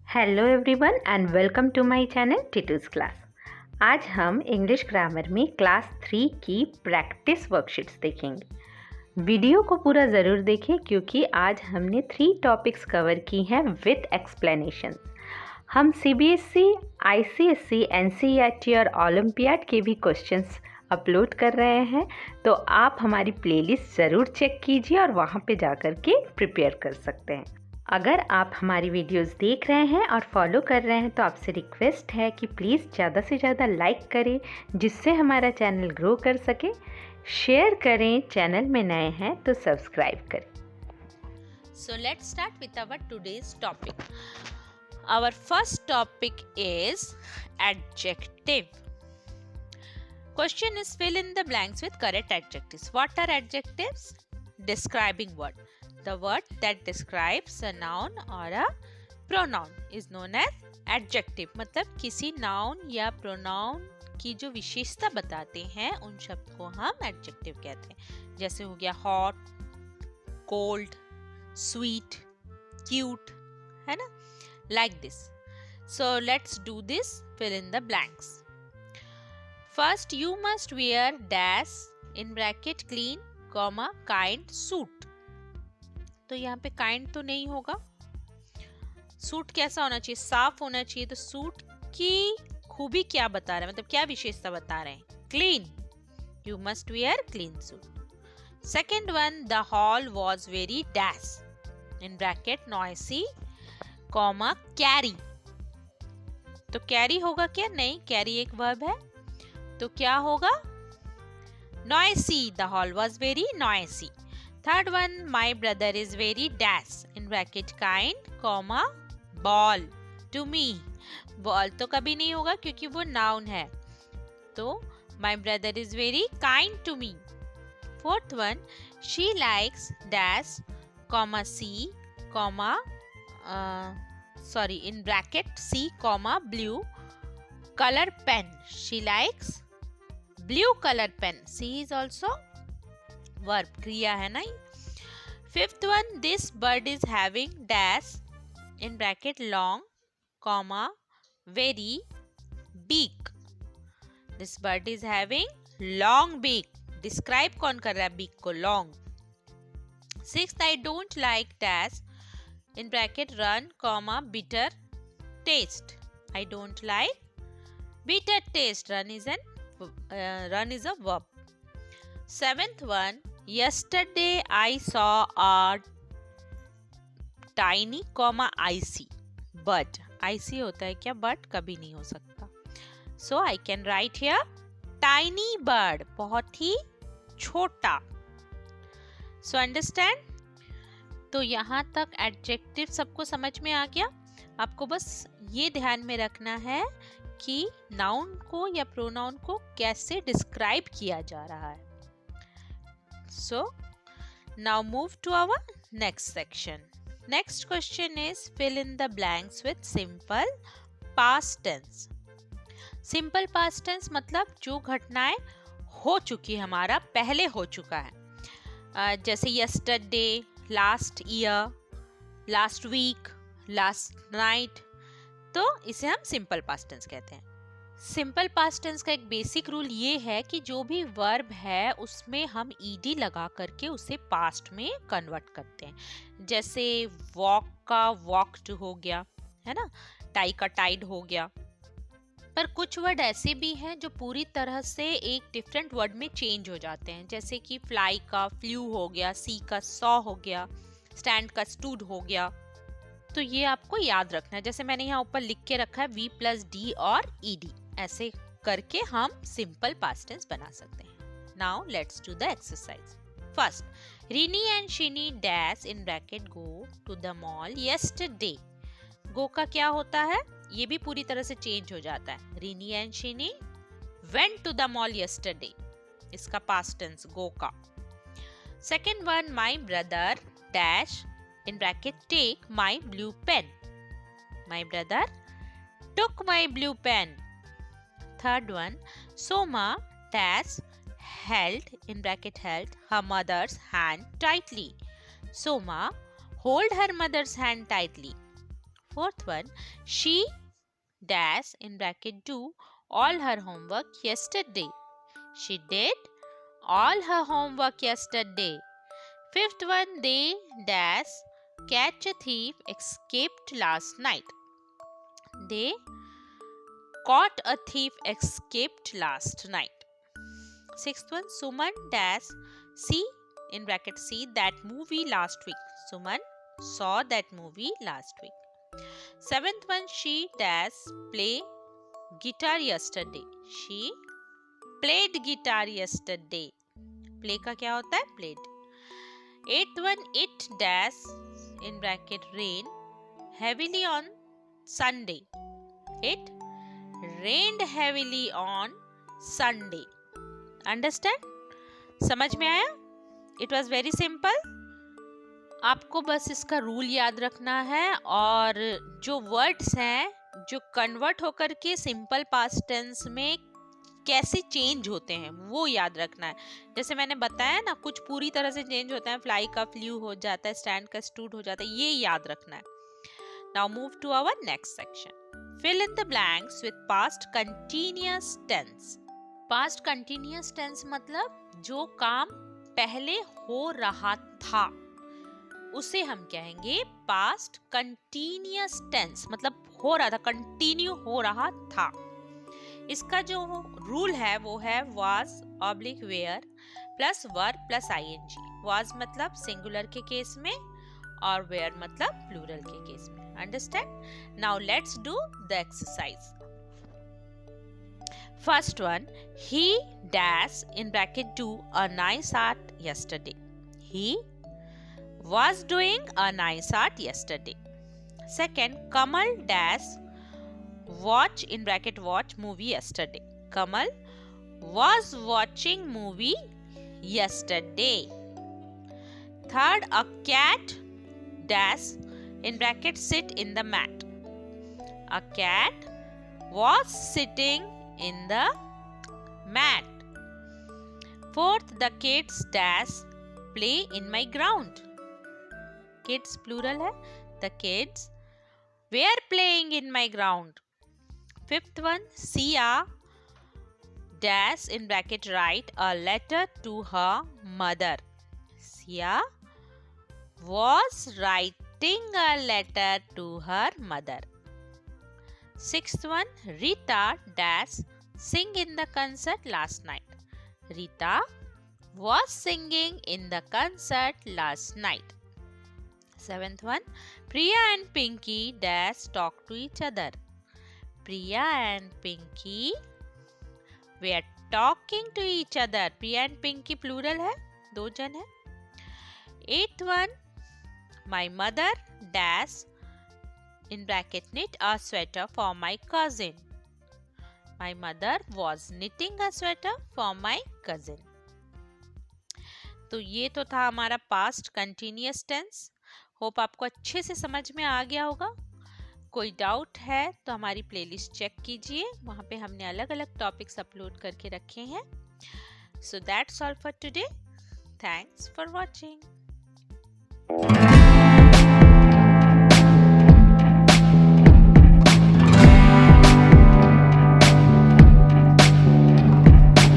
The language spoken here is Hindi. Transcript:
Hello everyone and welcome to my channel Titu's class. आज हम इंग्लिश ग्रामर में क्लास 3 की प्रैक्टिस वर्कशीट्स देखेंगे। वीडियो को पूरा ज़रूर देखें क्योंकि आज हमने 3 टॉपिक्स कवर की हैं विथ एक्सप्लेनेशन। हम सीबीएसई, आईसीएसई, एनसीईआरटी और ओलंपियाड के भी क्वेश्चंस अपलोड कर रहे हैं, तो आप हमारी प्लेलिस्ट ज़रूर चेक कीजिए और वहाँ पे जाकर के प्रिपेयर कर सकते हैं। अगर आप हमारी वीडियोस देख रहे हैं और फॉलो कर रहे हैं तो आपसे रिक्वेस्ट है कि प्लीज़ ज़्यादा से ज़्यादा लाइक करें जिससे हमारा चैनल ग्रो कर सके। शेयर करें, चैनल में नए हैं तो सब्सक्राइब करें। So let's start with our today's topic. Our first topic is adjective. Question is fill in the blanks with correct adjectives. What are adjectives? Describing word. The word that describes a noun or a pronoun is known as adjective. मतलब किसी noun या pronoun की जो विशेषता बताते हैं उन शब्द को हम adjective कहते हैं। जैसे हो गया hot, cold, sweet, cute, है ना? Like this. So let's do this. Fill in the blanks. First, you must wear dash in bracket clean, comma kind suit. तो यहाँ पे काइंड तो नहीं होगा। सूट कैसा होना चाहिए? साफ होना चाहिए। तो सूट की खूबी क्या बता रहा है, मतलब क्या विशेषता बता रहे हैं? Clean. You must where clean suit. Second one, the hall was very dash in bracket noisy comma carry. तो कैरी होगा क्या? नहीं, कैरी एक वर्ब है तो क्या होगा? Noisy. The hall was very noisy. Third one, my brother is very dash in bracket kind, comma ball to me. Ball तो कभी नहीं होगा क्योंकि वो noun है। तो my brother is very kind to me. Fourth one, she likes dash, comma C, comma in bracket C, comma blue color pen. She likes blue color pen. C is also verb, क्रिया है ना। Fifth one, this bird is having dash in bracket long comma very beak. This bird is having long beak. Describe कौन कर रहा है बीक को? Long. Sixth, I don't like dash in bracket run comma bitter taste. I don't like bitter taste. Run is a verb. Seventh one, yesterday I saw a tiny comma icy bird. icy होता है क्या? But कभी नहीं हो सकता। So I can write here tiny bird, बहुत ही छोटा। So understand? तो यहाँ तक adjective सबको समझ में आ गया। आपको बस ये ध्यान में रखना है कि noun को या pronoun को कैसे describe किया जा रहा है। So now move to our next section. Next question is fill in the blanks with simple past tense. Simple past tense मतलब जो घटनाएं हो चुकी, हमारा पहले हो चुका है। जैसे yesterday, last year, last week, last night, तो इसे हम simple past tense कहते हैं। सिंपल पास्ट टेंस का एक बेसिक रूल ये है कि जो भी वर्ब है उसमें हम ईडी लगा करके उसे पास्ट में कन्वर्ट करते हैं। जैसे वॉक का वॉक्ड हो गया, है ना, टाई का टाइड हो गया। पर कुछ वर्ड ऐसे भी हैं जो पूरी तरह से एक डिफरेंट वर्ड में चेंज हो जाते हैं। जैसे कि फ्लाई का फ्लू हो गया, सी का सॉ हो गया, स्टैंड का स्टूड हो गया। तो ये आपको याद रखना है। जैसे मैंने यहाँ ऊपर लिख के रखा है वी प्लस डी और ईडी, ऐसे करके हम सिंपल पास्ट टेंस बना सकते हैं। Now let's do the exercise. First, Rini and Shini dash in bracket go to the mall yesterday. Go का क्या होता है? ये भी पूरी तरह से चेंज हो जाता है। Rini and Shini went to the mall yesterday, इसका पास्ट टेंस गो का। Second one, my brother dash in bracket take my blue pen. My brother took my blue pen. Third one, Soma dash held in bracket held her mother's hand tightly. Soma hold her mother's hand tightly. Fourth one, she dash in bracket do all her homework yesterday. She did all her homework yesterday. Fifth one, they dash catch a thief escaped last night. They caught a thief escaped last night. Sixth one, Suman dash see in bracket see that movie last week. Suman saw that movie last week. Seventh one, she dash play guitar yesterday. She played guitar yesterday. Play का क्या होता है? Played. Eighth one, it dash in bracket rain heavily on Sunday. It rained heavily on Sunday. Understand? समझ में आया? It was very simple. आपको बस इसका रूल याद रखना है और जो वर्ड्स हैं जो कन्वर्ट होकर के सिंपल पास्ट टेंस में कैसे चेंज होते हैं वो याद रखना है. जैसे मैंने बताया ना, कुछ पूरी तरह से चेंज होता है. फ्लाई का फ्लू हो जाता है, स्टैंड का स्टूड हो जाता है. ये याद रखना है. Now move to our next section. Fill in the blanks with past continuous tense. Past continuous tense मतलब जो काम पहले हो रहा था उसे हम कहेंगे पास्ट कंटीन्यूअस टेंस. मतलब हो रहा था, कंटिन्यू हो रहा था. इसका जो रूल है वो है was oblique were plus verb plus ing. was मतलब सिंगुलर के केस में और were मतलब प्लूरल के केस में. Understand? Now let's do the exercise. First one, he dash in bracket do a nice art yesterday. He was doing a nice art yesterday. Second, Kamal dash watch in bracket watch movie yesterday. Kamal was watching movie yesterday. Third, a cat dash in bracket sit in the mat. A cat was sitting in the mat. Fourth, the kids dash play in my ground. Kids plural है. The kids were playing in my ground. Fifth one, Sia dash in bracket write a letter to her mother. Sia was writing a letter to her mother. Sixth one, Rita dash sing in the concert last night. Rita was singing in the concert last night. Seventh one, Priya and Pinky dash talk to each other. Priya and Pinky were talking to each other. Priya and Pinky plural है, दो जन है. Eighth one, my mother dash in bracket knit a sweater for my cousin. My mother was knitting a sweater for my cousin. तो ये तो था हमारा पास्ट कंटिन्यूअस टेंस. होप आपको अच्छे से समझ में आ गया होगा. कोई डाउट है तो हमारी प्लेलिस्ट चेक कीजिए, वहाँ पे हमने अलग अलग टॉपिक्स अपलोड करके रखे हैं. So that's all for today. Thanks for watching.